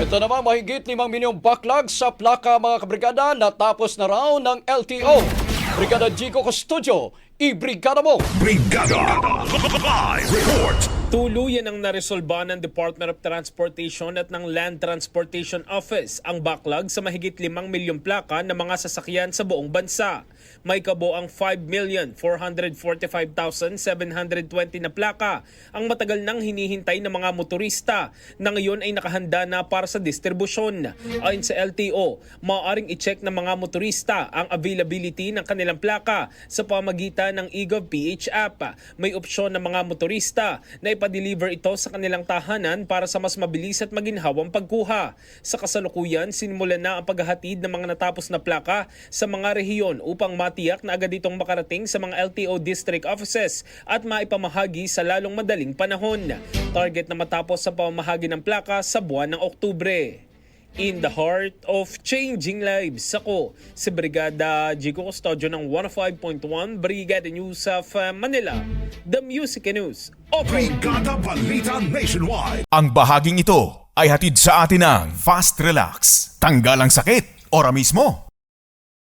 Ito naman mahigit 5 milyong backlog sa plaka mga kabrigada natapos na raw ng LTO. Brigada Jico Custodio, i-brigada mo! Brigada Live Report. Tuluyan ang naresolba ng Department of Transportation at ng Land Transportation Office ang backlog sa mahigit 5 milyong plaka ng mga sasakyan sa buong bansa. May kabuang 5,445,720 na plaka ang matagal nang hinihintay ng mga motorista na ngayon ay nakahanda na para sa distribusyon. Ayon sa LTO, maaaring i-check ng mga motorista ang availability ng kanilang plaka sa pamagitan ng eGov.ph app. May opsyon ng mga motorista na ipa-deliver ito sa kanilang tahanan para sa mas mabilis at maginhawang pagkuha. Sa kasalukuyan, sinimulan na ang paghahatid ng mga natapos na plaka sa mga rehiyon upang matiyak na agad itong makarating sa mga LTO district offices at maipamahagi sa lalong madaling panahon. Target na matapos sa pamamahagi ng plaka sa buwan ng Oktubre. In the heart of changing lives, ako si Brigada Jico Custodio ng 105.1 Brigada News of Manila, The Music News. Brigada Balita Nationwide. Ang bahaging ito ay hatid sa atin ng Fast Relax. Tanggal ang sakit, ora mismo.